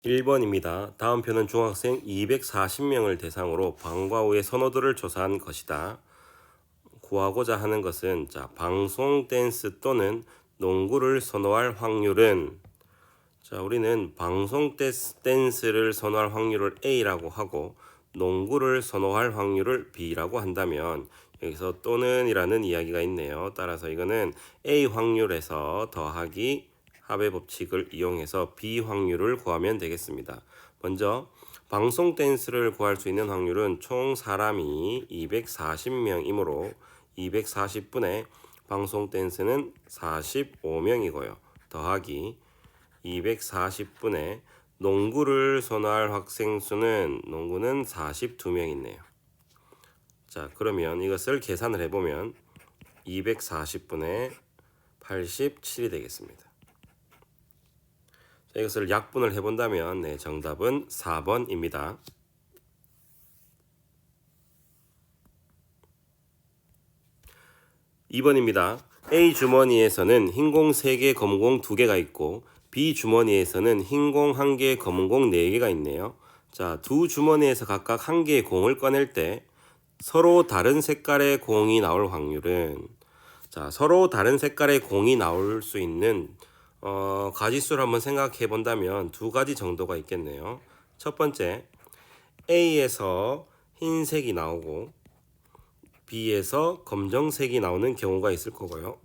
1번입니다. 다음 표는 중학생 240명을 대상으로 방과 후의 선호도를 조사한 것이다. 구하고자 하는 것은 방송 댄스 또는 농구를 선호할 확률은 우리는 방송 댄스를 선호할 확률을 A라고 하고 농구를 선호할 확률을 B라고 한다면 여기서 또는이라는 이야기가 있네요. 따라서 이거는 A 확률에서 더하기 합의 법칙을 이용해서 B 확률을 구하면 되겠습니다. 먼저 방송 댄스를 구할 수 있는 확률은 총 사람이 240명이므로 240분의 방송 댄스는 45명이고요. 더하기 240분의 농구를 선호할 학생 수는 농구는 42명이네요. 그러면 이것을 계산을 해보면 240분의 87이 되겠습니다. 이것을 약분을 해본다면 정답은 4번입니다. 2번입니다. A 주머니에서는 흰공 3개, 검은공 2개가 있고 B 주머니에서는 흰공 1개, 검은공 4개가 있네요. 두 주머니에서 각각 1개의 공을 꺼낼 때 서로 다른 색깔의 공이 나올 확률은 서로 다른 색깔의 공이 나올 수 있는 가지수를 한번 생각해 본다면 두 가지 정도가 있겠네요. 첫 번째, A에서 흰색이 나오고 B에서 검정색이 나오는 경우가 있을 거고요.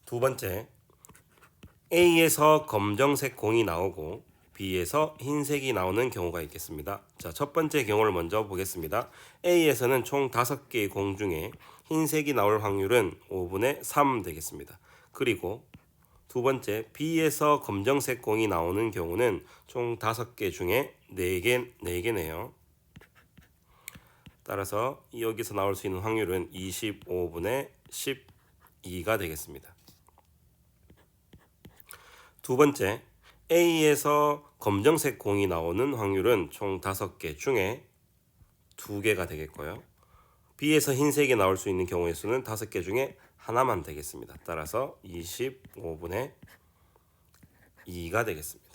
두 번째, A에서 검정색 공이 나오고 B에서 흰색이 나오는 경우가 있겠습니다. 첫 번째 경우를 먼저 보겠습니다. A에서는 총 5개의 공 중에 흰색이 나올 확률은 5분의 3 되겠습니다. 그리고 두 번째, B에서 검정색 공이 나오는 경우는 총 5개 중에 4개네요. 따라서 여기서 나올 수 있는 확률은 25분의 12가 되겠습니다. 두 번째, A에서 검정색 공이 나오는 확률은 총 5개 중에 2개가 되겠고요. B에서 흰색이 나올 수 있는 경우의 수는 5개 중에 하나만 되겠습니다. 따라서 25분의 2가 되겠습니다.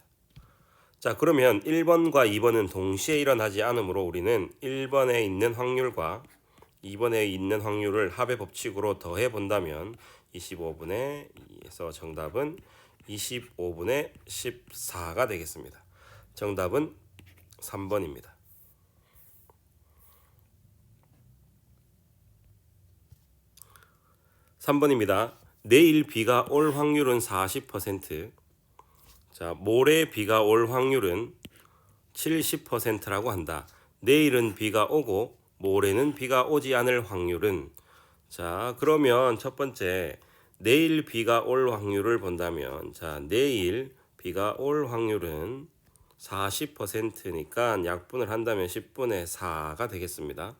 그러면 1번과 2번은 동시에 일어나지 않으므로 우리는 1번에 있는 확률과 2번에 있는 확률을 합의 법칙으로 더해 본다면 25분의 2에서 정답은 25분의 14가 되겠습니다. 정답은 3번입니다. 3번입니다. 내일 비가 올 확률은 40%. 모레 비가 올 확률은 70%라고 한다. 내일은 비가 오고 모레는 비가 오지 않을 확률은 그러면 첫 번째 내일 비가 올 확률을 본다면 내일 비가 올 확률은 40%니까 약분을 한다면 10분의 4가 되겠습니다.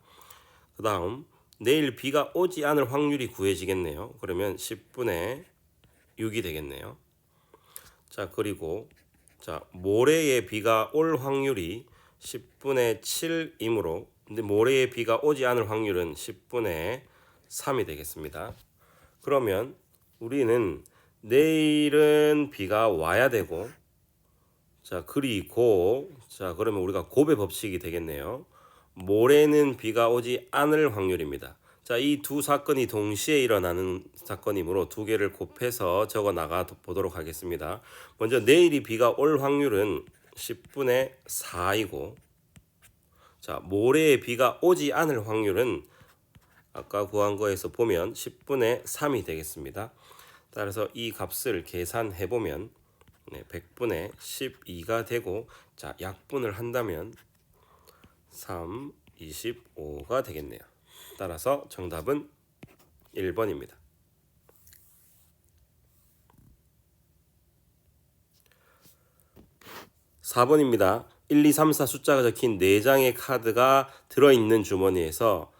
그 다음 내일 비가 오지 않을 확률이 구해지겠네요. 그러면 10분의 6이 되겠네요. 그리고 모레에 비가 올 확률이 10분의 7이므로 근데 모레에 비가 오지 않을 확률은 10분의 3이 되겠습니다. 그러면 우리는 내일은 비가 와야 되고 그리고 그러면 우리가 곱의 법칙이 되겠네요. 모레는 비가 오지 않을 확률입니다. 이 두 사건이 동시에 일어나는 사건이므로 두 개를 곱해서 적어 나가 보도록 하겠습니다. 먼저 내일이 비가 올 확률은 10분의 4이고 모레에 비가 오지 않을 확률은 아까 구한 거에서 보면 10분의 3이 되겠습니다. 따라서 이 값을 계산해 보면 100분의 12가 되고 약분을 한다면 3, 25가 되겠네요. 따라서 정답은 1번입니다. 4번입니다. 1, 2, 3, 4 숫자가 적힌 4장의 카드가 들어있는 주머니에서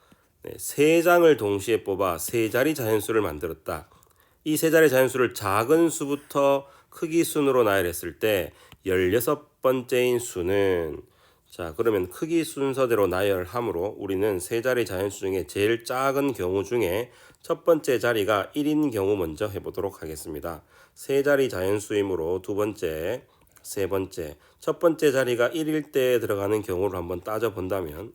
3장을 동시에 뽑아 3자리 자연수를 만들었다. 이 3자리 자연수를 작은 수부터 크기 순으로 나열했을 때 16번째인 수는 그러면 크기 순서대로 나열함으로 우리는 3자리 자연수 중에 제일 작은 경우 중에 첫 번째 자리가 1인 경우 먼저 해보도록 하겠습니다. 3자리 자연수이므로 두 번째 세 번째, 첫 번째 자리가 1일 때 들어가는 경우를 한번 따져 본다면,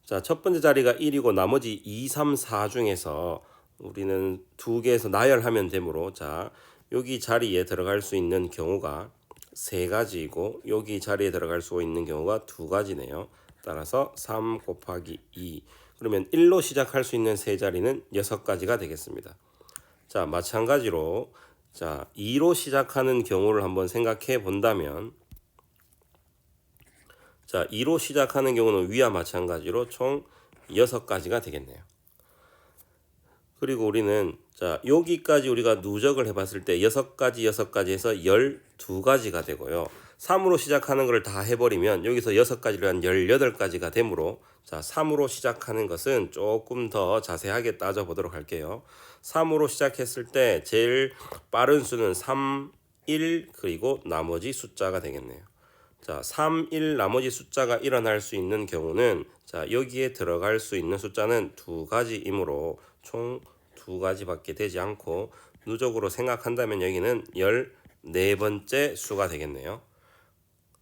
자, 첫 번째 자리가 1이고 나머지 2, 3, 4 중에서 우리는 두 개에서 나열하면 되므로, 자, 여기 자리에 들어갈 수 있는 경우가 세 가지이고 여기 자리에 들어갈 수 있는 경우가 두 가지네요. 따라서 3 곱하기 2, 그러면 1로 시작할 수 있는 세 자리는 6가지가 되겠습니다. 자, 마찬가지로 자, 2로 시작하는 경우를 한번 생각해 본다면, 자, 2로 시작하는 경우는 위와 마찬가지로 총 6가지가 되겠네요. 그리고 우리는 자, 여기까지 우리가 누적을 해봤을 때 6가지 해서 12가지가 되고요. 3으로 시작하는 걸 다 해버리면 여기서 6가지를 한 18가지가 되므로, 자, 3으로 시작하는 것은 조금 더 자세하게 따져보도록 할게요. 3으로 시작했을 때 제일 빠른 수는 3, 1 그리고 나머지 숫자가 되겠네요. 자, 3, 1 나머지 숫자가 일어날 수 있는 경우는, 자, 여기에 들어갈 수 있는 숫자는 두 가지이므로 총 두 가지밖에 되지 않고 누적으로 생각한다면 여기는 14번째 수가 되겠네요.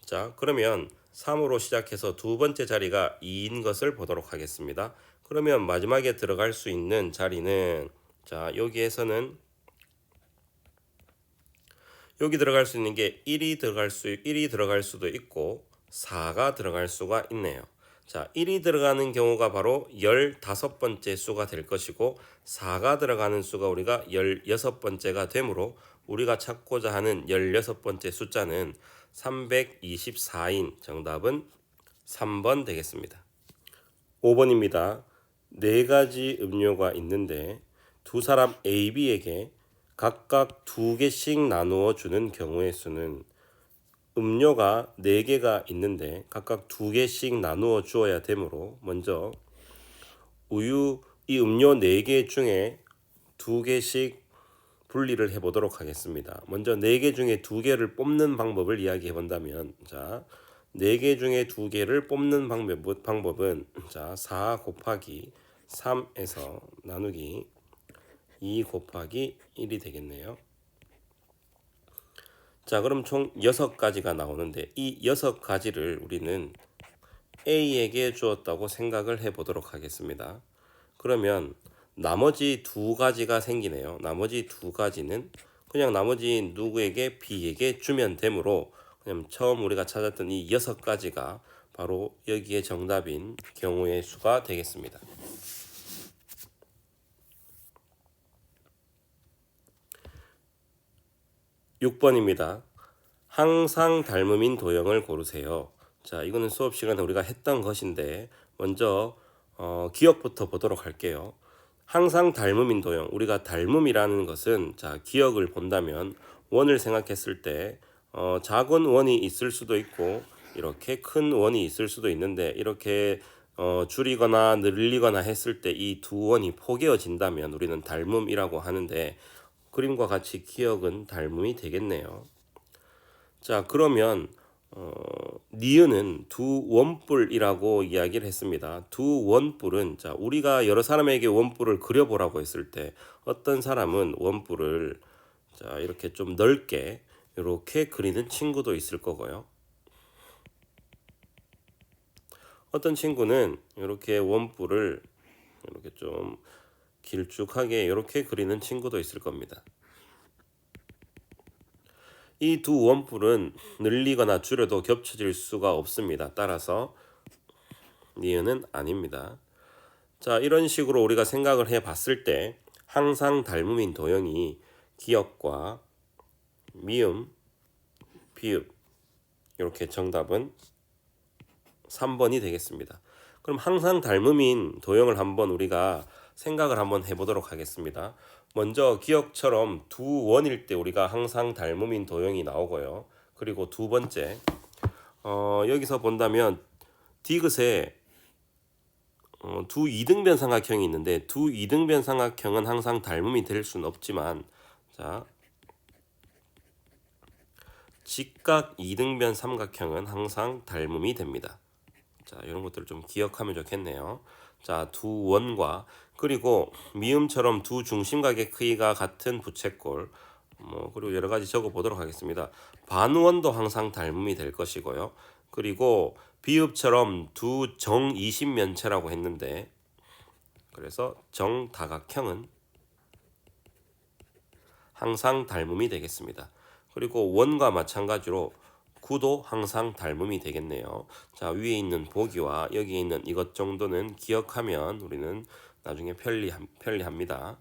자, 그러면 3으로 시작해서 두 번째 자리가 2인 것을 보도록 하겠습니다. 그러면 마지막에 들어갈 수 있는 자리는, 자, 여기에서는 여기 들어갈 수 있는 게 1이 들어갈 수도 있고 4가 들어갈 수가 있네요. 자, 1이 들어가는 경우가 바로 15번째 수가 될 것이고 4가 들어가는 수가 우리가 16번째가 되므로 우리가 찾고자 하는 16번째 숫자는 324인 정답은 3번 되겠습니다. 5번입니다. 네 가지 음료가 있는데 두 사람 A, B에게 각각 2개씩 나누어 주는 경우의 수는, 음료가 4개가 있는데 각각 2개씩 나누어 주어야 되므로 먼저 이 음료 4개 중에 2개씩 분리를 해보도록 하겠습니다. 먼저 4개 중에 2개를 뽑는 방법을 이야기해 본다면, 자, 4개 중에 2개를 뽑는 방법은 자, 4 곱하기 3에서 나누기 2 곱하기 1이 되겠네요. 자, 그럼 총 6가지가 나오는데 이 6가지를 우리는 A에게 주었다고 생각을 해보도록 하겠습니다. 그러면 나머지 2가지가 생기네요. 나머지 2가지는 그냥 나머지 누구에게 B에게 주면 되므로 그냥 처음 우리가 찾았던 이 6가지가 바로 여기에 정답인 경우의 수가 되겠습니다. 6번입니다. 항상 닮음인 도형을 고르세요. 자, 이거는 수업 시간에 우리가 했던 것인데 먼저 기억부터 보도록 할게요. 항상 닮음인 도형, 우리가 닮음이라는 것은, 자, 기억을 본다면 원을 생각했을 때 작은 원이 있을 수도 있고 이렇게 큰 원이 있을 수도 있는데, 이렇게 줄이거나 늘리거나 했을 때 이 두 원이 포개어진다면 우리는 닮음이라고 하는데, 그림과 같이 기억은 닮음이 되겠네요. 자, 그러면 니은은 두 원뿔이라고 이야기를 했습니다. 두 원뿔은, 자, 우리가 여러 사람에게 원뿔을 그려보라고 했을 때 어떤 사람은 원뿔을, 자, 이렇게 좀 넓게 이렇게 그리는 친구도 있을 거고요. 어떤 친구는 이렇게 원뿔을 이렇게 좀 길쭉하게 이렇게 그리는 친구도 있을 겁니다. 이 두 원뿔은 늘리거나 줄여도 겹쳐질 수가 없습니다. 따라서 니은은 아닙니다. 자, 이런 식으로 우리가 생각을 해 봤을 때 항상 닮음인 도형이 기역과 미음, 비읍, 이렇게 정답은 3번이 되겠습니다. 그럼 항상 닮음인 도형을 한번 우리가 생각을 한번 해보도록 하겠습니다. 먼저 기억처럼 두 원일 때 우리가 항상 닮음인 도형이 나오고요. 그리고 두 번째, 여기서 본다면 디귿에 두 이등변 삼각형이 있는데 두 이등변 삼각형은 항상 닮음이 될 수는 없지만, 자, 직각 이등변 삼각형은 항상 닮음이 됩니다. 자, 이런 것들을 좀 기억하면 좋겠네요. 자, 두 원과 그리고 미음처럼 두 중심각의 크기가 같은 부채꼴, 그리고 여러 가지 적어 보도록 하겠습니다. 반원도 항상 닮음이 될 것이고요. 그리고 비읍처럼 두 정이심면체라고 했는데 그래서 정다각형은 항상 닮음이 되겠습니다. 그리고 원과 마찬가지로 구도 항상 닮음이 되겠네요. 자, 위에 있는 보기와 여기에 있는 이것 정도는 기억하면 우리는 나중에 편리합니다.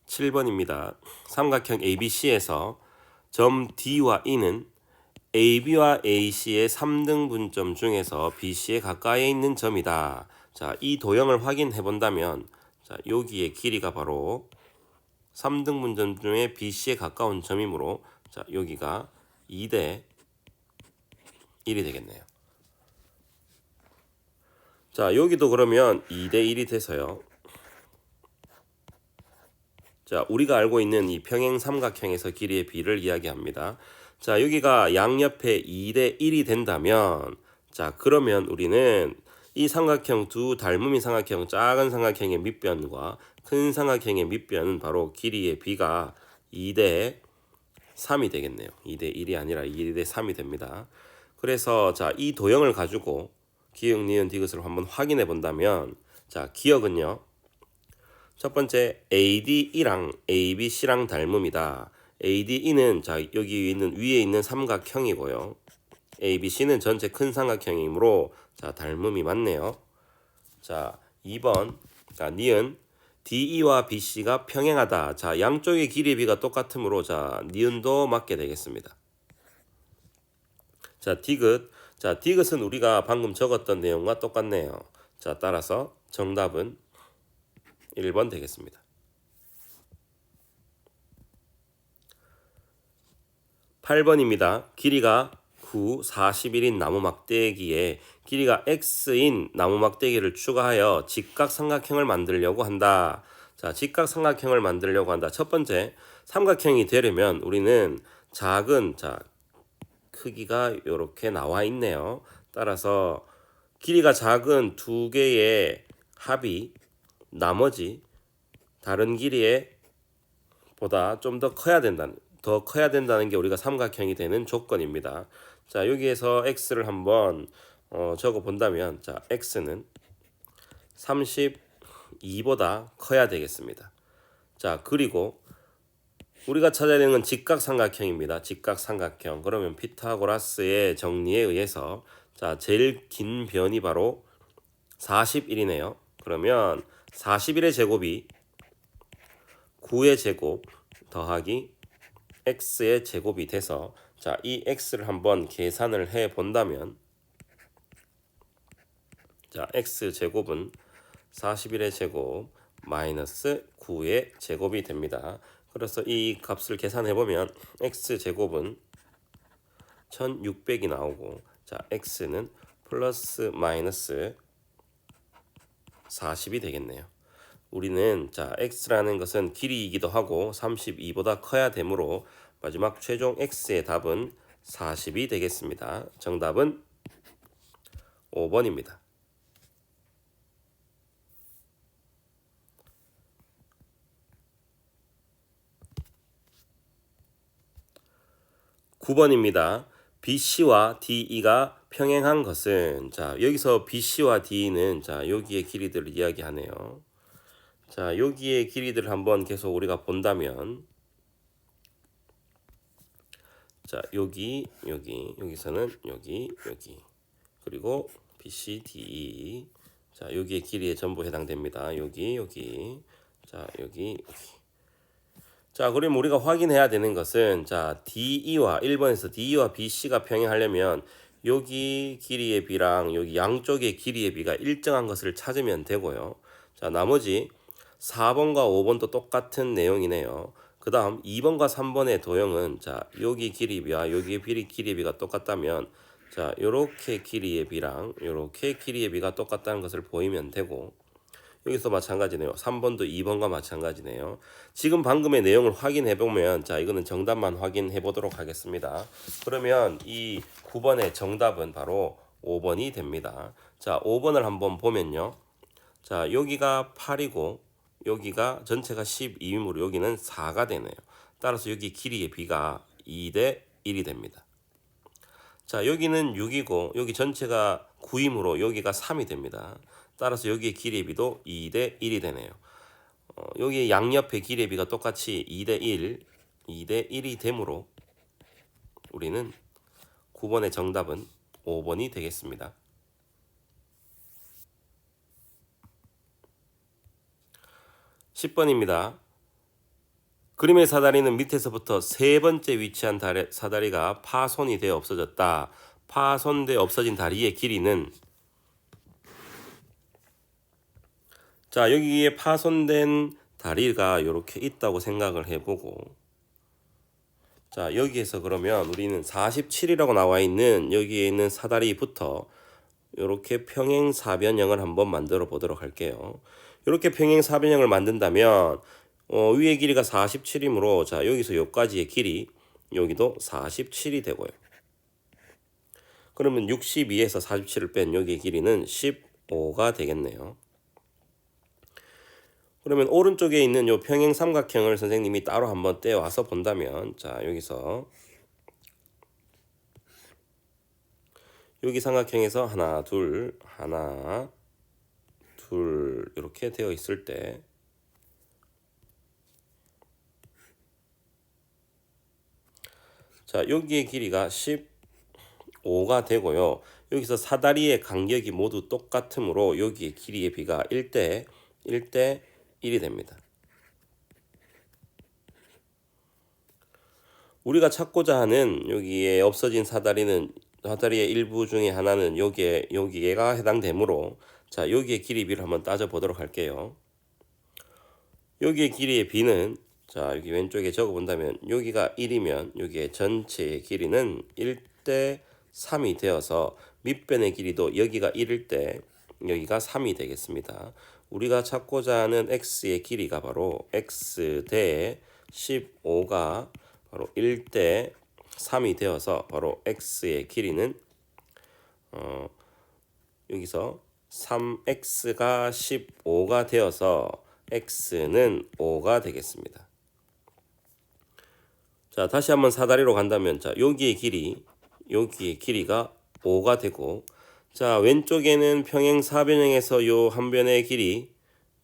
7번입니다. 삼각형 ABC에서 점 D와 E는 AB와 AC의 3등분점 중에서 BC에 가까이에 있는 점이다. 자, 이 도형을 확인해 본다면 자, 여기의 길이가 바로 3등분점 중에 BC에 가까운 점이므로 자, 여기가 2대 1이 되겠네요. 자, 여기도 그러면 2대 1이 돼서요. 자, 우리가 알고 있는 이 평행 삼각형에서 길이의 비를 이야기합니다. 자, 여기가 양옆에 2대 1이 된다면 자, 그러면 우리는 이 삼각형 두 닮음인 삼각형 작은 삼각형의 밑변과 큰 삼각형의 밑변은 바로 길이의 비가 2대 3이 되겠네요. 2대 1이 아니라 2대 3이 됩니다. 그래서 자, 이 도형을 가지고 기역, 니은, 디귿을 한번 확인해 본다면 자, 기역은요. 첫 번째 ADE랑 ABC랑 닮음이다. ADE는 자, 여기 있는 위에 있는 삼각형이고요. ABC는 전체 큰 삼각형이므로 자, 닮음이 맞네요. 자, 2번. 자, 니은 DE와 BC가 평행하다. 자, 양쪽의 길이의 비가 똑같으므로 자, 니은도 맞게 되겠습니다. 자, 디귿. 자, 디귿은 우리가 방금 적었던 내용과 똑같네요. 자, 따라서 정답은 1번 되겠습니다. 8번입니다. 길이가 9, 41인 나무 막대기에 길이가 x인 나무 막대기를 추가하여 직각삼각형을 만들려고 한다. 자, 직각삼각형을 만들려고 한다. 첫 번째, 삼각형이 되려면 우리는 작은 자 크기가 이렇게 나와 있네요. 따라서 길이가 작은 두 개의 합이 나머지 다른 길이에 보다 좀 더 커야 된다는 게 우리가 삼각형이 되는 조건입니다. 자, 여기에서 x를 한번 적어 본다면 자, x는 32보다 커야 되겠습니다. 자, 그리고 우리가 찾아야 되는 건 직각삼각형입니다. 직각삼각형. 그러면 피타고라스의 정리에 의해서 자, 제일 긴 변이 바로 41이네요. 그러면 41의 제곱이 9의 제곱 더하기 x의 제곱이 돼서 자, 이 x를 한번 계산을 해 본다면 자, x 제곱은 41의 제곱 마이너스 9의 제곱이 됩니다. 그래서 이 값을 계산해 보면 x 제곱은 1600이 나오고 자, x는 플러스 마이너스 40이 되겠네요. 우리는 자, x라는 것은 길이이기도 하고 32보다 커야 되므로 마지막 최종 x의 답은 40이 되겠습니다. 정답은 5번입니다. 9번입니다. BC와 DE가 평행한 것은 자, 여기서 BC와 DE는 자, 여기의 길이들을 이야기하네요. 자, 여기의 길이들을 한번 계속 우리가 본다면 자, 여기서는 여기 그리고 BC, DE 자, 여기의 길이에 전부 해당됩니다. 여기 자, 여기 자, 그럼 우리가 확인해야 되는 것은 자, DE와 1번에서 DE와 BC가 평행하려면 여기 길이의 비랑 여기 양쪽의 길이의 비가 일정한 것을 찾으면 되고요. 자, 나머지 4번과 5번도 똑같은 내용이네요. 그 다음 2번과 3번의 도형은 자, 여기 길이비와 여기의 길이비가 똑같다면 자, 요렇게 길이의 비랑 요렇게 길이의 비가 똑같다는 것을 보이면 되고 여기서 마찬가지네요. 3번도 2번과 마찬가지네요. 지금 방금의 내용을 확인해 보면 자, 이거는 정답만 확인해 보도록 하겠습니다. 그러면 이 9번의 정답은 바로 5번이 됩니다. 자, 5번을 한번 보면요. 자, 여기가 8이고 여기가 전체가 12이므로 여기는 4가 되네요. 따라서 여기 길이의 비가 2대 1이 됩니다. 자, 여기는 6이고 여기 전체가 9이므로 여기가 3이 됩니다. 따라서 여기의 길이의 비도 2대 1이 되네요. 여기 양옆의 길이의 비가 똑같이 2대 1, 2대 1이 되므로 우리는 9번의 정답은 5번이 되겠습니다. 10번입니다. 그림의 사다리는 밑에서부터 세 번째 위치한 사다리가 파손이 되어 없어졌다. 파손되어 없어진 다리의 길이는, 자, 여기에 파손된 다리가 이렇게 있다고 생각을 해보고, 자, 여기에서 그러면 우리는 47이라고 나와 있는 여기에 있는 사다리부터 이렇게 평행사변형을 한번 만들어 보도록 할게요. 이렇게 평행사변형을 만든다면 위의 길이가 47이므로 자, 여기서 여기까지의 길이 여기도 47이 되고요. 그러면 62에서 47을 뺀 여기의 길이는 15가 되겠네요. 그러면 오른쪽에 있는 요 평행 삼각형을 선생님이 따로 한번 떼와서 본다면, 자, 여기서 여기 삼각형에서 하나 둘 이렇게 되어 있을 때, 자, 여기의 길이가 15가 되고요. 여기서 사다리의 간격이 모두 똑같으므로 여기의 길이의 비가 1대 1이 됩니다. 우리가 찾고자 하는 여기에 없어진 사다리의 일부 중에 하나는 여기에가 해당되므로, 자, 여기의 길이 비를 한번 따져 보도록 할게요. 여기의 길이의 비는, 자, 여기 왼쪽에 적어 본다면 여기가 1이면 여기의 전체의 길이는 1대 3이 되어서 밑변의 길이도 여기가 1일 때 여기가 3이 되겠습니다. 우리가 찾고자 하는 x의 길이가 바로 x 대 15가 바로 1대 3이 되어서 바로 x의 길이는 여기서 3x가 15가 되어서 x는 5가 되겠습니다. 자, 다시 한번 사다리로 간다면, 자, 여기의 길이가 5가 되고, 자, 왼쪽에는 평행사변형에서 요 한 변의 길이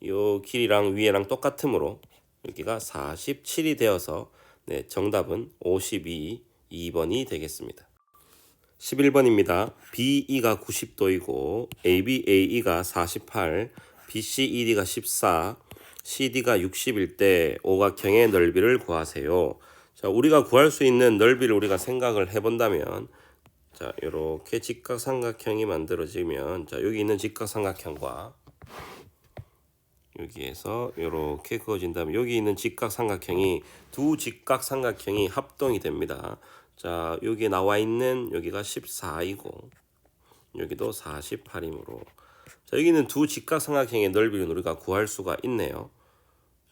요 길이랑 위에랑 똑같으므로 여기가 47이 되어서, 네, 정답은 52, 2번이 되겠습니다. 11번입니다. BE가 90도이고 ABAE가 48, BCED가 14, CD가 60일 때 오각형의 넓이를 구하세요. 자, 우리가 구할 수 있는 넓이를 우리가 생각을 해본다면, 자, 이렇게 직각삼각형이 만들어지면, 자, 여기 있는 직각삼각형과 여기에서 이렇게 그어진다면 여기 있는 직각삼각형이 두 직각삼각형이 합동이 됩니다. 자, 여기에 나와 있는 여기가 14이고 여기도 48이므로, 자, 여기는 두 직각삼각형의 넓이를 우리가 구할 수가 있네요.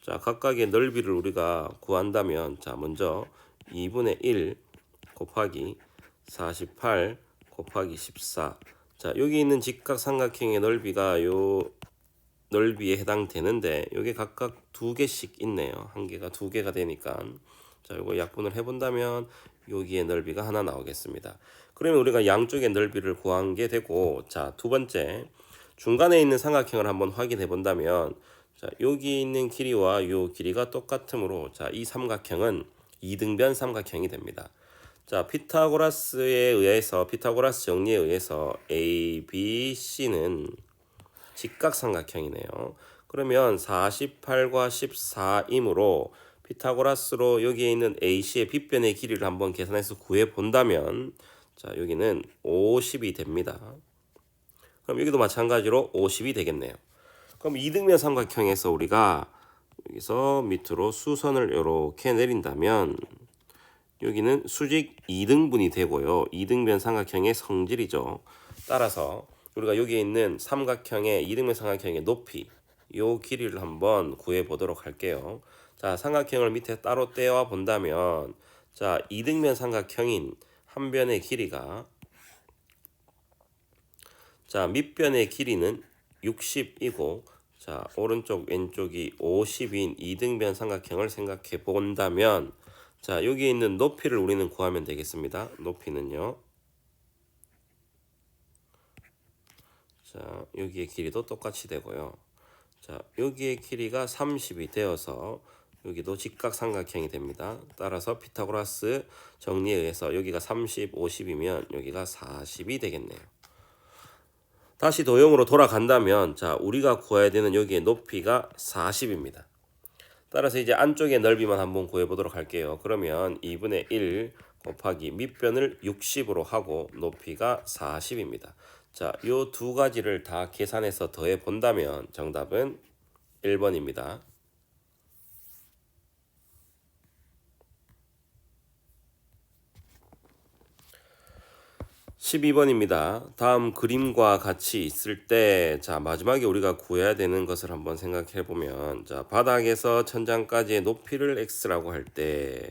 자, 각각의 넓이를 우리가 구한다면, 자, 먼저 2분의 1 곱하기 48 곱하기 14. 자, 여기 있는 직각삼각형의 넓이가 요 넓이에 해당되는데 여기 각각 두 개씩 있네요. 한 개가 두 개가 되니까, 자, 이거 약분을 해본다면 여기에 넓이가 하나 나오겠습니다. 그러면 우리가 양쪽의 넓이를 구한 게 되고, 자, 두 번째 중간에 있는 삼각형을 한번 확인해 본다면, 자, 여기 있는 길이와 요 길이가 똑같으므로, 자, 이 삼각형은 이등변 삼각형이 됩니다. 자, 피타고라스 정리에 의해서 A, B, C는 직각삼각형이네요. 그러면 48과 14이므로 피타고라스로 여기에 있는 AC의 빗변의 길이를 한번 계산해서 구해 본다면, 자, 여기는 50이 됩니다. 그럼 여기도 마찬가지로 50이 되겠네요. 그럼 이등변 삼각형에서 우리가 여기서 밑으로 수선을 이렇게 내린다면 여기는 수직 2등분이 되고요. 이등변 삼각형의 성질이죠. 따라서 우리가 여기에 있는 삼각형의 이등변 삼각형의 높이, 요 길이를 한번 구해 보도록 할게요. 자, 삼각형을 밑에 따로 떼어 본다면, 자, 이등변 삼각형인 한 변의 길이가, 자, 밑변의 길이는 60이고 자, 오른쪽 왼쪽이 50인 이등변 삼각형을 생각해 본다면 자, 여기 있는 높이를 우리는 구하면 되겠습니다. 높이는요. 자, 여기의 길이도 똑같이 되고요. 자, 여기의 길이가 30이 되어서 여기도 직각삼각형이 됩니다. 따라서 피타고라스 정리에 의해서 여기가 30, 50이면 여기가 40이 되겠네요. 다시 도형으로 돌아간다면 자, 우리가 구해야 되는 여기의 높이가 40입니다. 따라서 이제 안쪽의 넓이만 한번 구해 보도록 할게요. 그러면 2분의 1 곱하기 밑변을 60으로 하고 높이가 40입니다. 자, 요 두 가지를 다 계산해서 더해 본다면 정답은 1번입니다. 12번입니다. 다음 그림과 같이 있을 때, 자, 마지막에 우리가 구해야 되는 것을 한번 생각해 보면, 자, 바닥에서 천장까지의 높이를 x라고 할 때,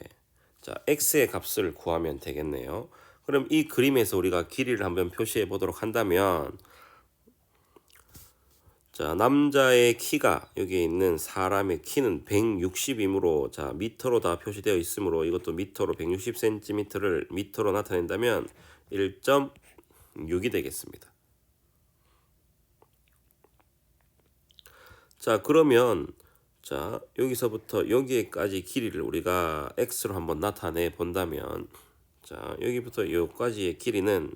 자, x의 값을 구하면 되겠네요. 그럼 이 그림에서 우리가 길이를 한번 표시해 보도록 한다면, 자, 남자의 키가 여기 있는 사람의 키는 160이므로 자, 미터로 다 표시되어 있으므로 이것도 미터로 160cm를 미터로 나타낸다면 1.6이 되겠습니다. 자, 그러면 자, 여기서부터 여기까지 길이를 우리가 x로 한번 나타내 본다면 자, 여기부터 여기까지의 길이는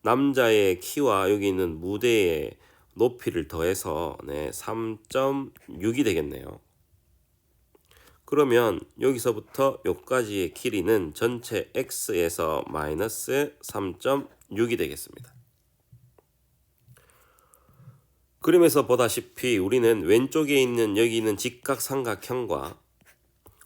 남자의 키와 여기 있는 무대의 높이를 더해서 3.6이 되겠네요. 그러면 여기서부터 여기까지의 길이는 전체 x에서 마이너스 3.6이 되겠습니다. 그림에서 보다시피 우리는 왼쪽에 있는 여기 있는 직각삼각형과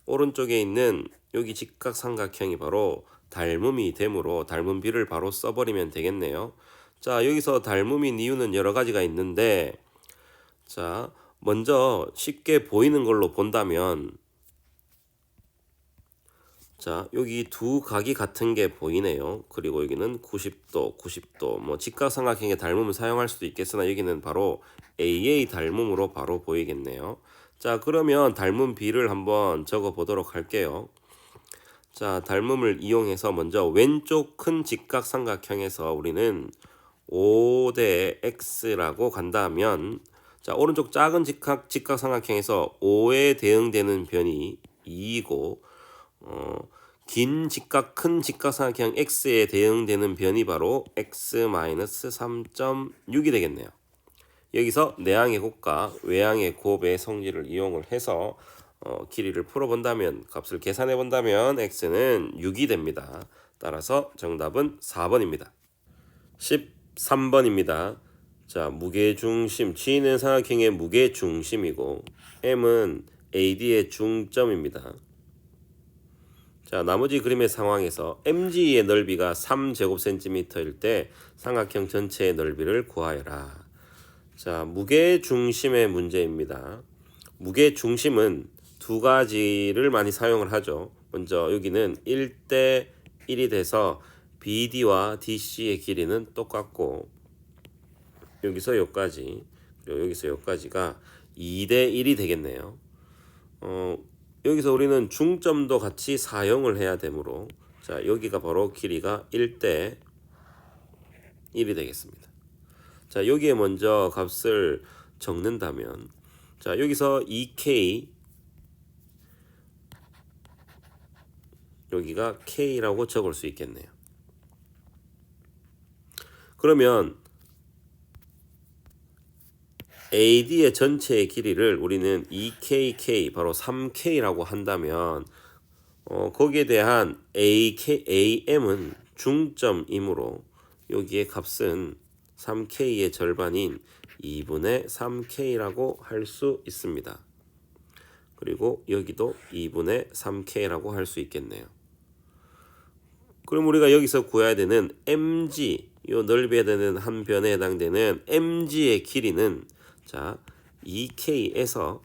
오른쪽에 있는 여기 직각삼각형이 바로 닮음이 되므로 닮음비를 바로 써버리면 되겠네요. 자, 여기서 닮음인 이유는 여러 가지가 있는데 자, 먼저 쉽게 보이는 걸로 본다면 자, 여기 두 각이 같은 게 보이네요. 그리고 여기는 90도, 90도, 뭐 직각삼각형의 닮음을 사용할 수도 있겠으나 여기는 바로 AA 닮음으로 바로 보이겠네요. 자, 그러면 닮음 비를 한번 적어 보도록 할게요. 자, 닮음을 이용해서 먼저 왼쪽 큰 직각삼각형에서 우리는 5대 x라고 간다면 자, 오른쪽 작은 직각삼각형에서 5에 대응되는 변이 2이고 긴 큰 직각삼각형 x에 대응되는 변이 바로 x-3.6이 되겠네요. 여기서 내항의 곱과 외항의 곱의 성질을 이용을 해서 길이를 풀어본다면 값을 계산해 본다면 x는 6이 됩니다. 따라서 정답은 4번입니다. 13번입니다. 자, 무게중심, G는 삼각형의 무게중심이고 M은 AD의 중점입니다. 자, 나머지 그림의 상황에서 MG의 넓이가 3제곱cm일 때 삼각형 전체의 넓이를 구하여라. 자, 무게중심의 문제입니다. 무게중심은 두 가지를 많이 사용을 하죠. 먼저 여기는 1대 1이 돼서 BD와 DC의 길이는 똑같고 여기서 여기까지 그리고 여기서 여기까지가 2대 1이 되겠네요. 여기서 우리는 중점도 같이 사용을 해야 되므로 자, 여기가 바로 길이가 1대 1이 되겠습니다. 자, 여기에 먼저 값을 적는다면 자, 여기서 2K 여기가 K라고 적을 수 있겠네요. 그러면 AD의 전체의 길이를 우리는 2KK 바로 3K라고 한다면 거기에 대한 AM은 중점이므로 여기에 값은 3K의 절반인 2분의 3K라고 할 수 있습니다. 그리고 여기도 2분의 3K라고 할 수 있겠네요. 그럼 우리가 여기서 구해야 되는 MG, 이 넓이에 되는 한 변에 해당되는 MG의 길이는 자, 2K에서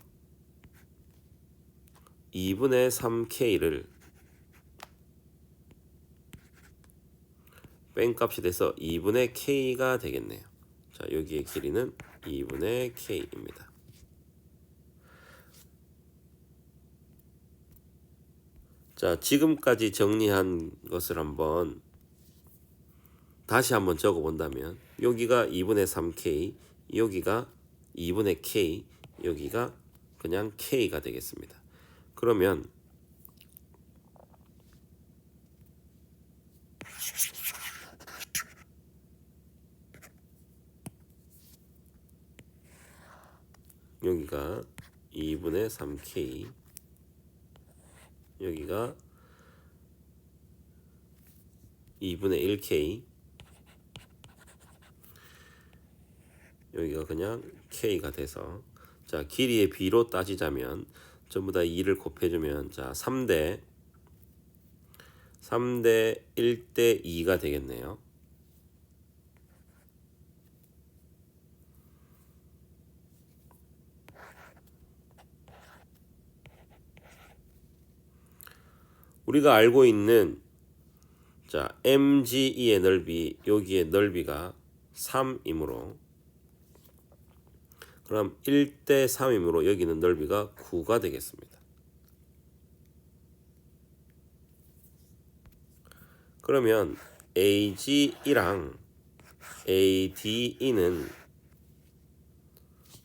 2분의 3K를 뺀값이 돼서 2분의 K가 되겠네요. 자, 여기의 길이는 2분의 K입니다. 자, 지금까지 정리한 것을 다시 한번 적어 본다면 여기가 2분의 3k, 여기가 2분의 k, 여기가 그냥 k가 되겠습니다. 그러면 여기가 2분의 3k, 여기가 2분의 1k, 여기가 그냥 k가 돼서, 자, 길이의 b로 따지자면 전부 다 2를 곱해주면, 자, 3대 1대 2가 되겠네요. 우리가 알고 있는, 자, MGE의 넓이, 여기의 넓이가 3이므로, 그럼 1대 3이므로 여기는 넓이가 9가 되겠습니다. 그러면 AG1랑 ADE는,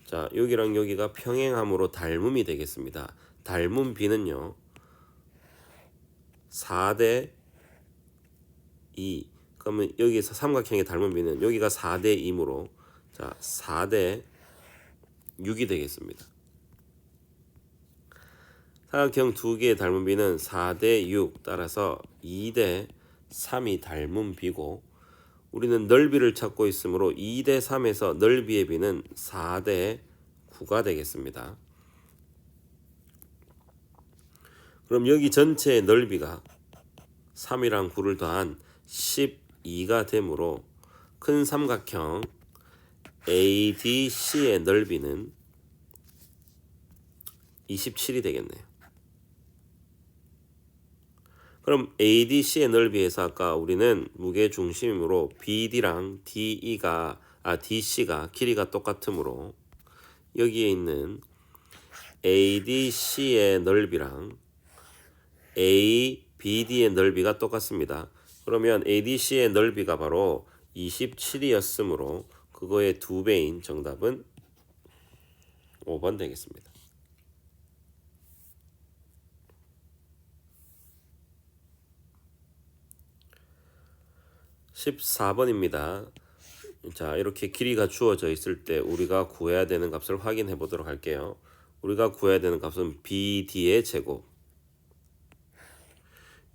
자, 여기랑 여기가 평행함으로 닮음이 되겠습니다. 닮음 B는요 4대 2, 그러면 여기서 삼각형의 닮은 B는 여기가 4대 2이므로, 자, 4대 6이 되겠습니다. 삼각형 두 개의 닮은 B는 4대 6, 따라서 2대 3이 닮은 B고, 우리는 넓이를 찾고 있으므로 2대 3에서 넓이의 B는 4대 9가 되겠습니다. 그럼 여기 전체의 넓이가 3이랑 9를 더한 12가 되므로 큰 삼각형 ADC의 넓이는 27이 되겠네요. 그럼 ADC의 넓이에서 아까 우리는 무게 중심이므로 BD랑 DC가 길이가 똑같으므로 여기에 있는 ADC의 넓이랑 ABD의 넓이가 똑같습니다. 그러면 ADC의 넓이가 바로 27이었으므로 그거의 2배인 정답은 5번 되겠습니다. 14번입니다. 자, 이렇게 길이가 주어져 있을 때 우리가 구해야 되는 값을 확인해 보도록 할게요. 우리가 구해야 되는 값은 BD의 제곱,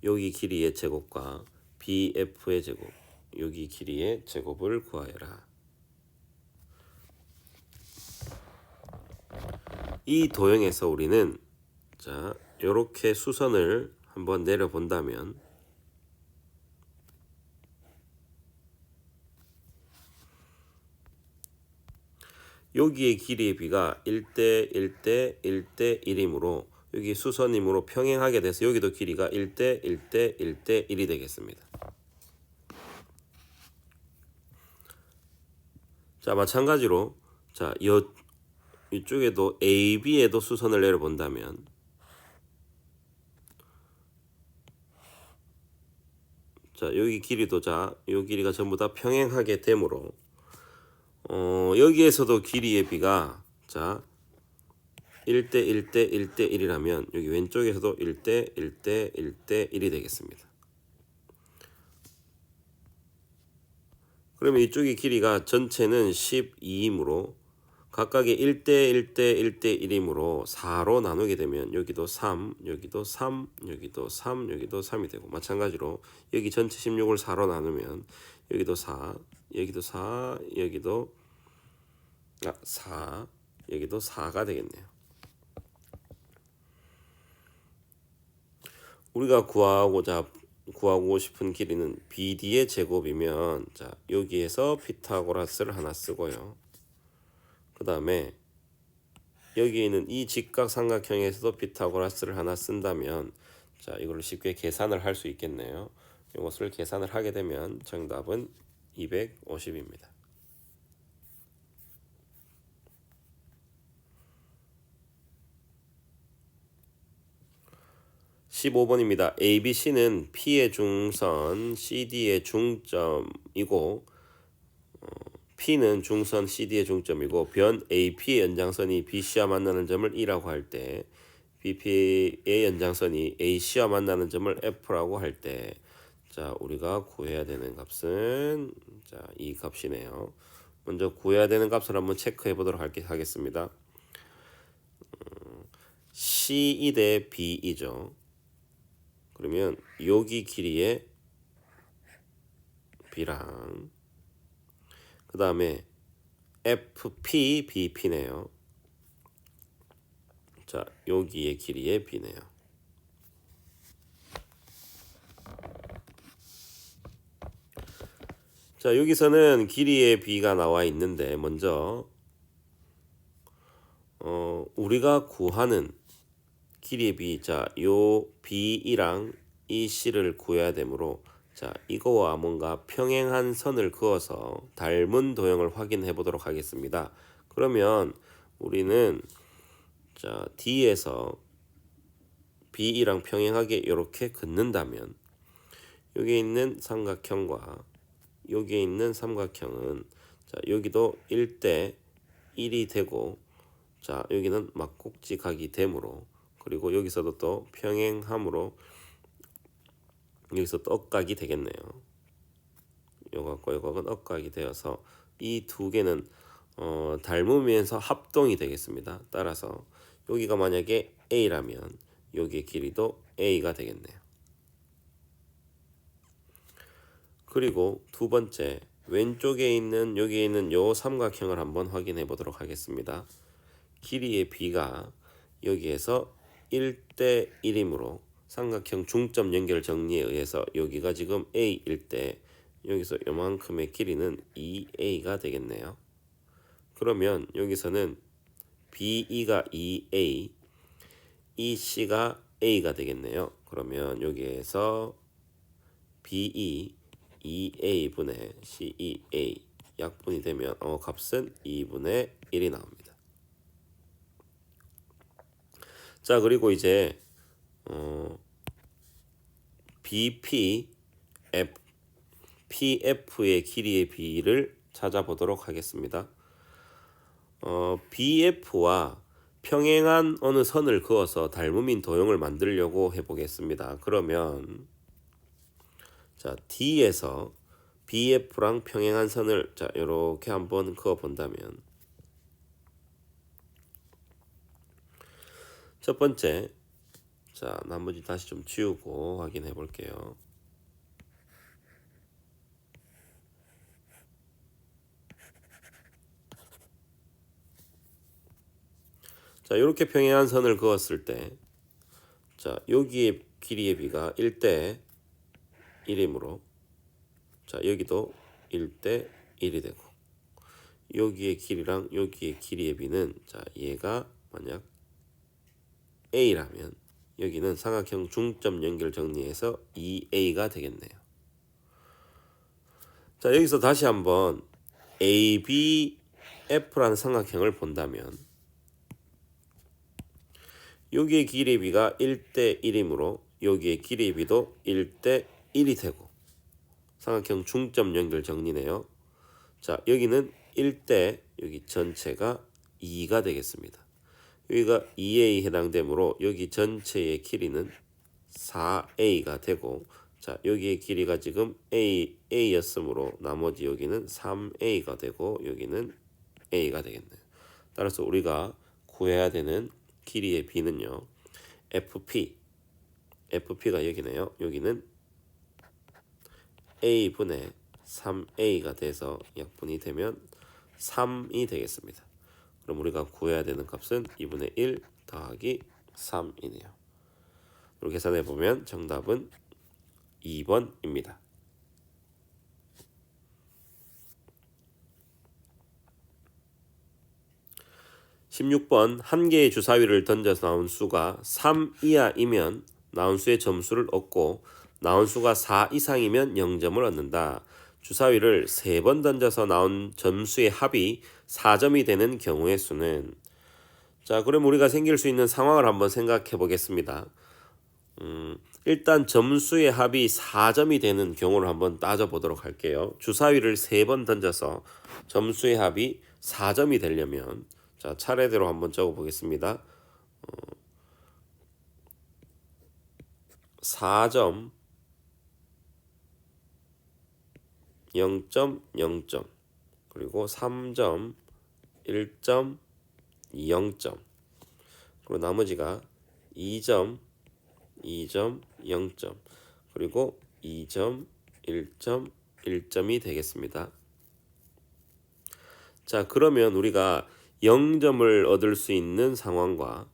여기 길이의 제곱과 BF의 제곱, 여기 길이의 제곱을 구하여라. 이 도형에서 우리는, 자, 이렇게 수선을 한번 내려 본다면, 여기의 길이의 B가 1대 1대 1대 1이므로 여기 수선이므로 평행하게 돼서 여기도 길이가 1대 1대 1대 1이 되겠습니다. 자, 마찬가지로, 자, 이쪽에도 AB에도 수선을 내려 본다면, 자, 여기 길이도, 자, 이 길이가 전부 다 평행하게 되므로 여기에서도 길이의 B가, 자, 1대 1대 1대 1이라면 여기 왼쪽에서도 1대 1대 1대 1이 되겠습니다. 그러면 이쪽의 길이가 전체는 12이므로 각각의 1대 1대 1대 1이므로 4로 나누게 되면 여기도 3, 여기도 3, 여기도 3, 여기도 3이 되고, 마찬가지로 여기 전체 16을 4로 나누면 여기도 4, 여기도 4, 여기도 4, 여기도 4가 되겠네요. 우리가 구하고 싶은 길이는 BD의 제곱이면, 자, 여기에서 피타고라스를 하나 쓰고요. 그 다음에 여기 있는 이 직각삼각형에서도 피타고라스를 하나 쓴다면, 자, 이걸 쉽게 계산을 할 수 있겠네요. 이것을 계산을 하게 되면 정답은 250입니다. 15번입니다. ABC는 P의 중선, CD의 중점이고 P는 중선 CD의 중점이고 변 AP의 연장선이 BC와 만나는 점을 E라고 할 때 BP의 연장선이 AC와 만나는 점을 F라고 할 때 자, 우리가 구해야 되는 값은 자, 이 값이네요. 먼저 구해야 되는 값을 한번 체크해 보도록 하겠습니다. C2 대 B이죠. 그러면 여기 길이의 B랑 그 다음에 FP, BP네요. 자, 여기의 길이의 B네요. 자, 여기서는 길이의 B가 나와 있는데 먼저 우리가 구하는 길이의 B, 자, 요 B이랑 이 C를 구해야 되므로 자, 이거와 뭔가 평행한 선을 그어서 닮은 도형을 확인해 보도록 하겠습니다. 그러면 우리는 자, D에서 B랑 평행하게 이렇게 긋는다면 여기에 있는 삼각형과 여기에 있는 삼각형은 자, 여기도 1대 1이 되고 자, 여기는 막곡지각이 되므로 그리고 여기서도 또 평행함으로 여기서 또 억각이 되겠네요. 요각과 요각은 억각이 되어서 이 두 개는 닮으면서 합동이 되겠습니다. 따라서 여기가 만약에 A라면 여기의 길이도 A가 되겠네요. 그리고 두 번째 왼쪽에 있는 여기에 있는 요 삼각형을 한번 확인해 보도록 하겠습니다. 길이의 B가 여기에서 1대 1이므로 삼각형 중점 연결 정리에 의해서 여기가 지금 A일 때 여기서 요만큼의 길이는 2A가 되겠네요. 그러면 여기서는 BE가 2A, EC가 A가 되겠네요. 그러면 여기에서 BE 2A분의 CEA 약분이 되면 값은 2분의 1이 나옵니다. 자, 그리고 이제 BP, PF의 길이의 B를 찾아보도록 하겠습니다. BF와 평행한 어느 선을 그어서 닮음인 도형을 만들려고 해보겠습니다. 그러면 자, D에서 BF랑 평행한 선을 자, 이렇게 한번 그어 본다면 첫 번째 자, 나머지 다시 좀 지우고 확인해 볼게요. 자, 이렇게 평행한 선을 그었을 때 자, 여기의 길이의 B가 1대 1이므로 자, 여기도 1대 1이 되고 여기의 길이랑 여기의 길이의 B는 자, 얘가 만약 A라면 여기는 삼각형 중점 연결 정리해서 2A가 되겠네요. 자, 여기서 다시 한번 ABF라는 삼각형을 본다면 여기의 길이의 B가 1대 1이므로 여기의 길이의 B도 1대 1이 되고 삼각형 중점 연결 정리네요. 자, 여기는 1대 여기 전체가 2가 되겠습니다. 여기가 2A 해당되므로 여기 전체의 길이는 4A가 되고 자, 여기의 길이가 지금 A였으므로 나머지 여기는 3A가 되고 여기는 A가 되겠네요. 따라서 우리가 구해야 되는 길이의 B는요. FP가 여기네요. 여기는 A분의 3A가 돼서 약분이 되면 3이 되겠습니다. 그럼 우리가 구해야 되는 값은 2분의 1 더하기 3이네요. 이렇게 계산해 보면 정답은 2번입니다. 16번 한 개의 주사위를 던져서 나온 수가 3 이하이면 나온 수의 점수를 얻고 나온 수가 4 이상이면 0점을 얻는다. 주사위를 3번 던져서 나온 점수의 합이 4점이 되는 경우의 수는 자, 그럼 우리가 생길 수 있는 상황을 한번 생각해 보겠습니다. 일단 점수의 합이 4점이 되는 경우를 한번 따져보도록 할게요. 주사위를 3번 던져서 점수의 합이 4점이 되려면 자 차례대로 한번 적어보겠습니다. 4점, 0점, 0점, 그리고 3점, 1점, 0점, 그리고 나머지가 2점, 2점, 0점, 그리고 2점, 1점, 1점이 되겠습니다. 자, 그러면 우리가 0점을 얻을 수 있는 상황과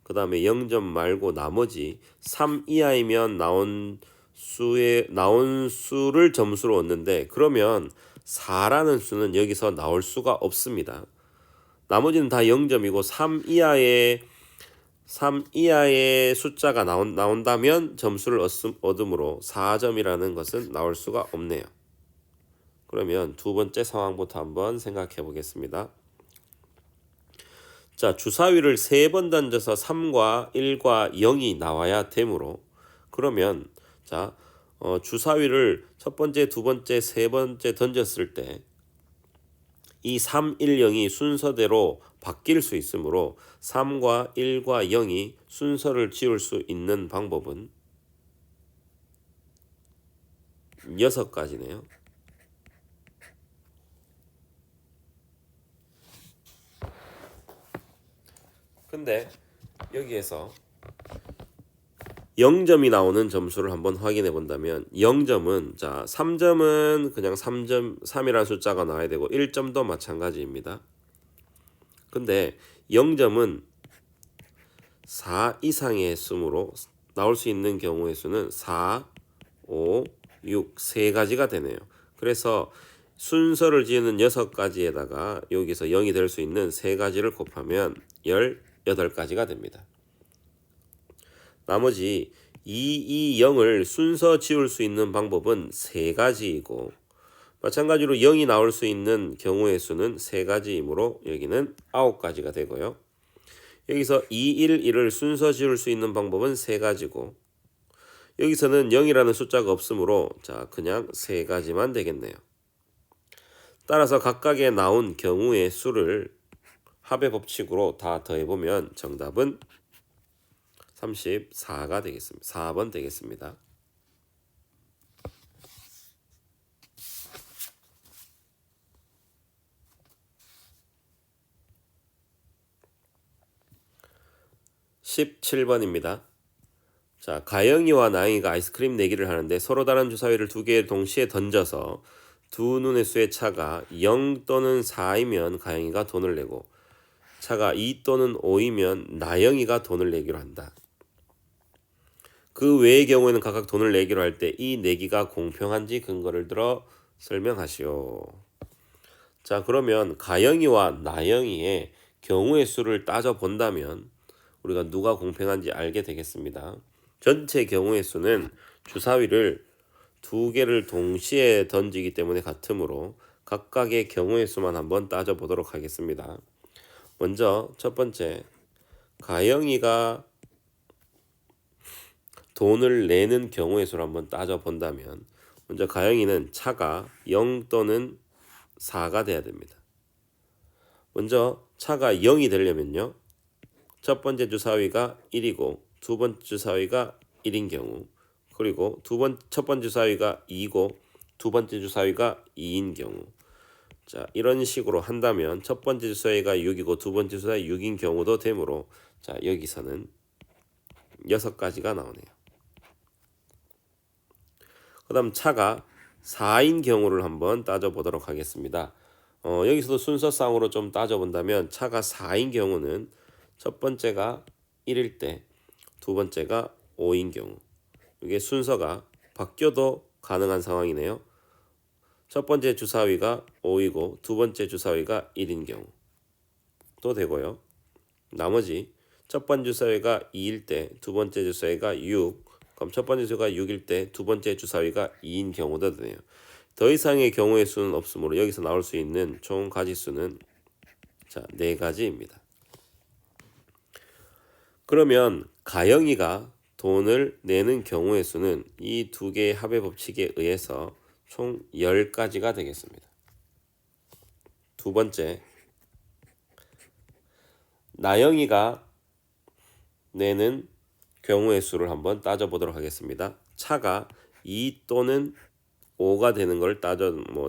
그 다음에 0점 말고 나머지 3 이하이면 나온 수를 점수로 얻는데 그러면 4라는 수는 여기서 나올 수가 없습니다. 나머지는 다 0점이고 3 이하의 숫자가 나온다면 점수를 얻으므로 4점이라는 것은 나올 수가 없네요. 그러면 두 번째 상황부터 한번 생각해 보겠습니다. 자, 주사위를 3번 던져서 3과 1과 0이 나와야 되므로 그러면 자, 주사위를 첫 번째, 두 번째, 세 번째 던졌을 때 이 3, 1, 0이 순서대로 바뀔 수 있으므로 3과 1과 0이 순서를 지울 수 있는 방법은 6가지네요. 근데 여기에서 0점이 나오는 점수를 한번 확인해 본다면 0점은 자 3점은 그냥 3이라는 숫자가 나와야 되고 1점도 마찬가지입니다. 근데 0점은 4 이상의 수로 나올 수 있는 경우의 수는 4, 5, 6 세 가지가 되네요. 그래서 순서를 지으는 6가지에다가 여기서 0이 될 수 있는 세 가지를 곱하면 18가지가 됩니다. 나머지 2, 2, 0을 순서 지울 수 있는 방법은 3가지이고 마찬가지로 0이 나올 수 있는 경우의 수는 3가지이므로 여기는 9가지가 되고요. 여기서 2, 1, 1을 순서 지울 수 있는 방법은 3가지고 여기서는 0이라는 숫자가 없으므로 자 그냥 3가지만 되겠네요. 따라서 각각의 나온 경우의 수를 합의 법칙으로 다 더해보면 정답은 34가 되겠습니다. 4번 되겠습니다. (17번입니다) 자, 가영이와 나영이가 아이스크림 내기를 하는데 서로 다른 주사위를 2개 동시에 던져서 두 눈의 수의 차가 0 또는 4이면 가영이가 돈을 내고 차가 2 또는 5이면 나영이가 돈을 내기로 한다. 그 외의 경우에는 각각 돈을 내기로 할 때 이 내기가 공평한지 근거를 들어 설명하시오. 자, 그러면 가영이와 나영이의 경우의 수를 따져본다면 우리가 누가 공평한지 알게 되겠습니다. 전체 경우의 수는 주사위를 2개를 동시에 던지기 때문에 같으므로 각각의 경우의 수만 한번 따져보도록 하겠습니다. 먼저 첫 번째, 가영이가 돈을 내는 경우의 수를 한번 따져본다면 먼저 가영이는 차가 0 또는 4가 돼야 됩니다. 먼저 차가 0이 되려면요. 첫 번째 주사위가 1이고 두 번째 주사위가 1인 경우 그리고 첫 번째 주사위가 2고 두 번째 주사위가 2인 경우 자 이런 식으로 한다면 첫 번째 주사위가 6이고 두 번째 주사위 6인 경우도 되므로 자 여기서는 6가지가 나오네요. 그 다음 차가 4인 경우를 한번 따져보도록 하겠습니다. 여기서도 순서상으로 좀 따져본다면 차가 4인 경우는 첫 번째가 1일 때 두 번째가 5인 경우 이게 순서가 바뀌어도 가능한 상황이네요. 첫 번째 주사위가 5이고 두 번째 주사위가 1인 경우도 되고요. 나머지 첫 번째 주사위가 2일 때 두 번째 주사위가 6 그럼 첫 번째 주사위가 6일 때 두 번째 주사위가 2인 경우도 되네요. 더 이상의 경우의 수는 없으므로 여기서 나올 수 있는 총 가지수는 자 4가지입니다. 그러면 가영이가 돈을 내는 경우의 수는 이 두 개의 합의 법칙에 의해서 총 10가지가 되겠습니다. 두 번째, 나영이가 내는 경우의 수를 한번 따져보도록 하겠습니다. 차가 2 또는 5가 되는 걸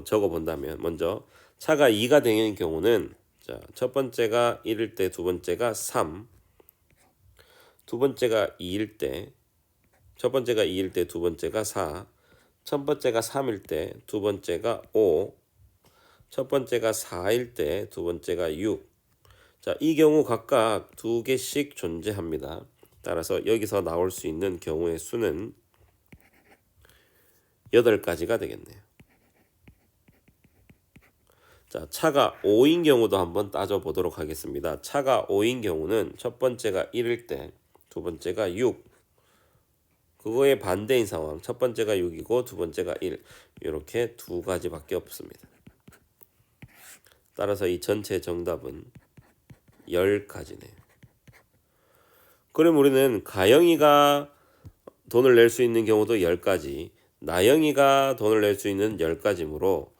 적어 본다면, 먼저 차가 2가 되는 경우는, 자, 첫 번째가 1일 때, 두 번째가 3, 두 번째가 2일 때, 첫 번째가 2일 때, 두 번째가 4, 첫 번째가 3일 때, 두 번째가 5, 첫 번째가 4일 때, 두 번째가 6. 자, 이 경우 각각 두 개씩 존재합니다. 따라서 여기서 나올 수 있는 경우의 수는 8가지가 되겠네요. 자, 차가 5인 경우도 한번 따져보도록 하겠습니다. 차가 5인 경우는 첫 번째가 1일 때, 두 번째가 6. 그거의 반대인 상황. 첫 번째가 6이고 두 번째가 1. 이렇게 두 가지밖에 없습니다. 따라서 이 전체 정답은 10가지네요. 그럼 우리는 가영이가 돈을 낼 수 있는 경우도 10가지, 나영이가 돈을 낼 수 있는 10가지므로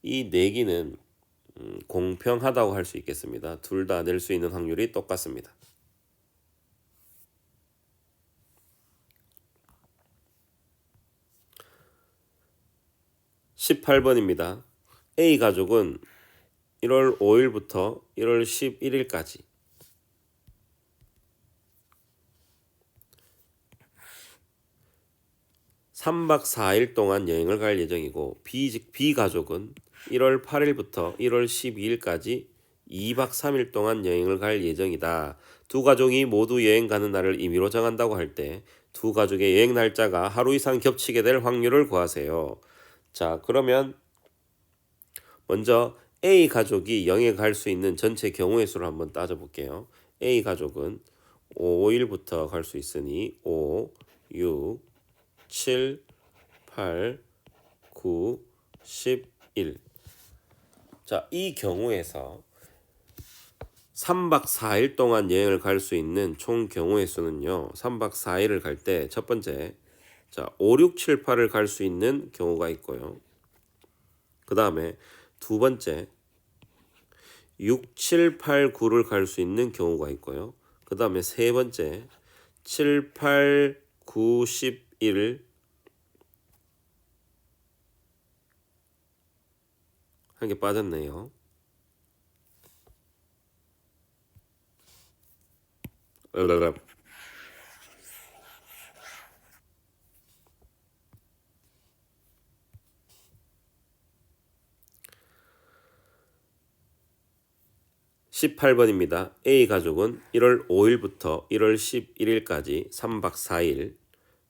이 내기는 공평하다고 할 수 있겠습니다. 둘 다 낼 수 있는 확률이 똑같습니다. 18번입니다. A 가족은 1월 5일부터 1월 11일까지 3박 4일 동안 여행을 갈 예정이고, B 가족은 1월 8일부터 1월 12일까지 2박 3일 동안 여행을 갈 예정이다. 두 가족이 모두 여행 가는 날을 임의로 정한다고 할 때 두 가족의 여행 날짜가 하루 이상 겹치게 될 확률을 구하세요. 자, 그러면 먼저 A 가족이 여행 갈 수 있는 전체 경우의 수를 한번 따져볼게요. A 가족은 5일부터 갈 수 있으니 5, 6, 7, 8, 9, 11. 자, 이 경우에서 3박 4일 동안 여행을 갈 수 있는 총 경우의 수는요. 3박 4일을 갈 때 첫 번째, 자, 5, 6, 7, 8을 갈 수 있는 경우가 있고요. 그 다음에 두 번째, 6, 7, 8, 9를 갈 수 있는 경우가 있고요. 그 다음에 세 번째, 7, 8, 9, 11 한 개 빠졌네요. 18번입니다. A 가족은 1월 5일부터 1월 11일까지 3박 4일,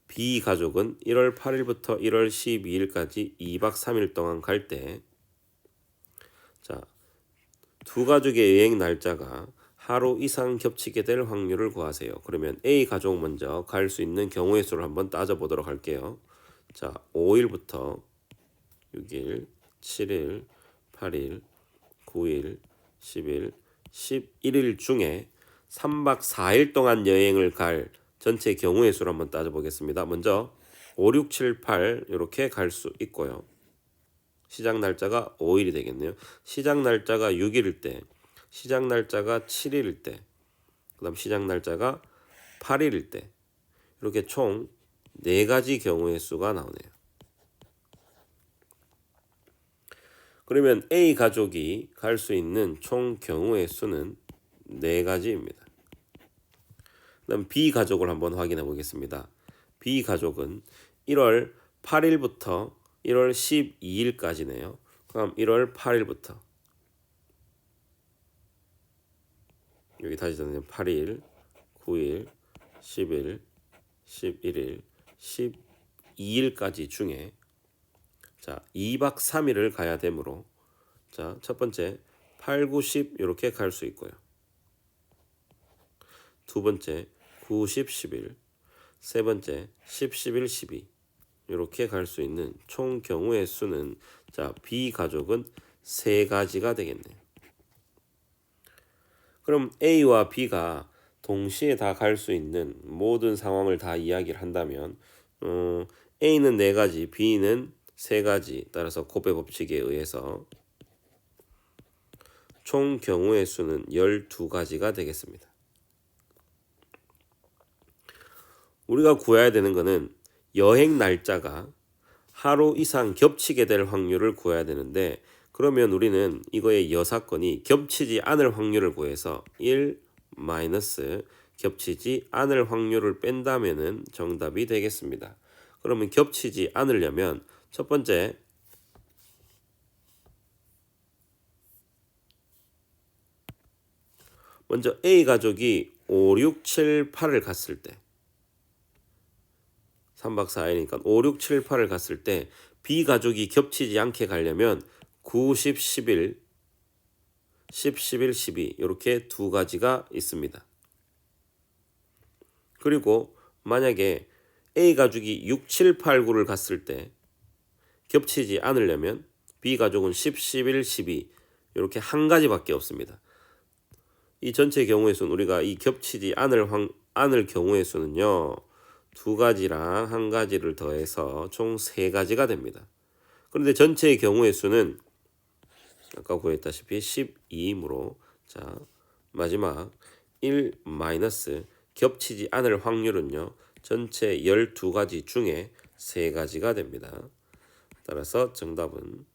B 가족은 1월 8일부터 1월 12일까지 2박 3일 동안 갈 때, 자, 두 가족의 여행 날짜가 하루 이상 겹치게 될 확률을 구하세요. 그러면 A 가족 먼저 갈 수 있는 경우의 수를 한번 따져보도록 할게요. 자, 5일부터 6일, 7일, 8일, 9일, 10일, 11일 중에 3박 4일 동안 여행을 갈 전체 경우의 수를 한번 따져보겠습니다. 먼저 5, 6, 7, 8 이렇게 갈 수 있고요. 시작 날짜가 5일이 되겠네요. 시작 날짜가 6일일 때, 시작 날짜가 7일일 때, 그 다음 시작 날짜가 8일일 때, 이렇게 총 4가지 경우의 수가 나오네요. 그러면 A 가족이 갈 수 있는 총 경우의 수는 4가지입니다. 그다음 B 가족을 한번 확인해 보겠습니다. B 가족은 1월 8일부터 1월 12일까지네요. 그럼 1월 8일부터 여기 다시 적으면 8일, 9일, 10일, 11일, 12일까지 중에, 자, 2박 3일을 가야 되므로, 자, 첫 번째 8, 9, 10 이렇게 갈 수 있고요. 두 번째 9, 10, 11, 세 번째 10, 11, 12 이렇게 갈 수 있는 총 경우의 수는, 자, B 가족은 3가지가 되겠네요. 그럼 A와 B가 동시에 다 갈 수 있는 모든 상황을 다 이야기를 한다면 A는 4가지, B는 3가지, 따라서 곱배 법칙에 의해서 총 경우의 수는 12가지가 되겠습니다. 우리가 구해야 되는 것은 여행 날짜가 하루 이상 겹치게 될 확률을 구해야 되는데, 그러면 우리는 이거의 여사건이 겹치지 않을 확률을 구해서 1 마이너스 겹치지 않을 확률을 뺀다면은 정답이 되겠습니다. 그러면 겹치지 않으려면 첫 번째, 먼저 A 가족이 5, 6, 7, 8을 갔을 때 3박 4일이니까 5, 6, 7, 8을 갔을 때 B 가족이 겹치지 않게 가려면 9, 10, 11, 10, 11, 12 이렇게 2가지가 있습니다. 그리고 만약에 A 가족이 6, 7, 8, 9를 갔을 때 겹치지 않으려면 B 가족은 10, 11, 12 이렇게 한 가지밖에 없습니다. 이 전체 경우의 수는 우리가 이 겹치지 않을 경우의 수는요, 2가지랑 1가지를 더해서 총 3가지가 됩니다. 그런데 전체의 경우의 수는 아까 구했다시피 12이므로 자 마지막 1 마이너스 겹치지 않을 확률은요, 전체 12가지 중에 3가지가 됩니다. 따라서 정답은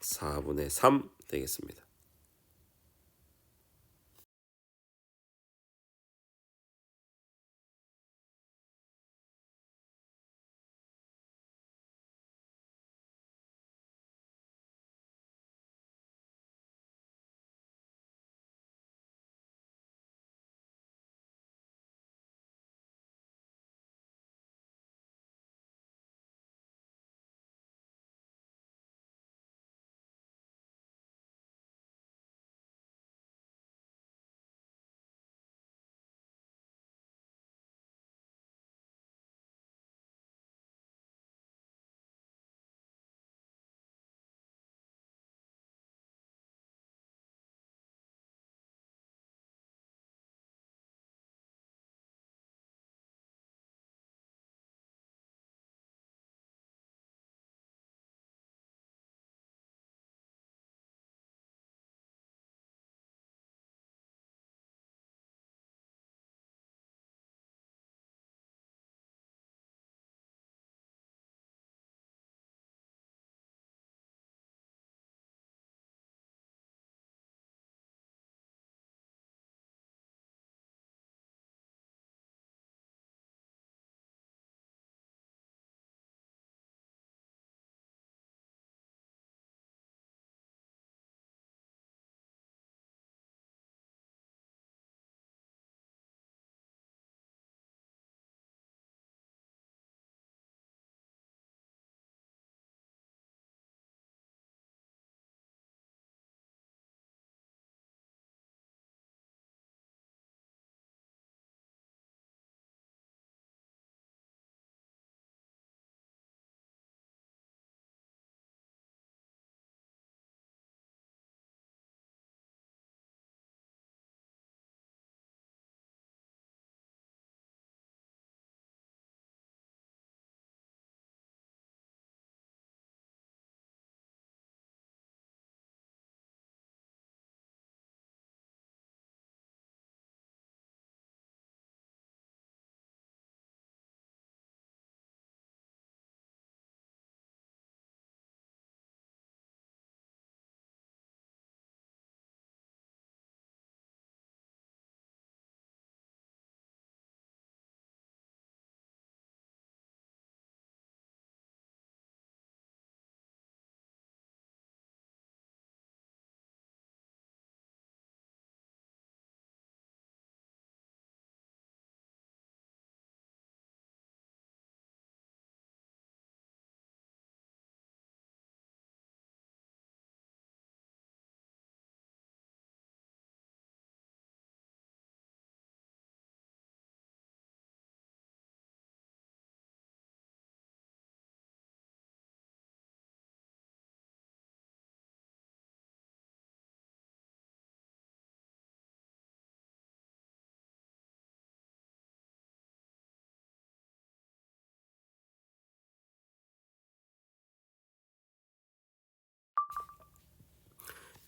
4분의 3 되겠습니다.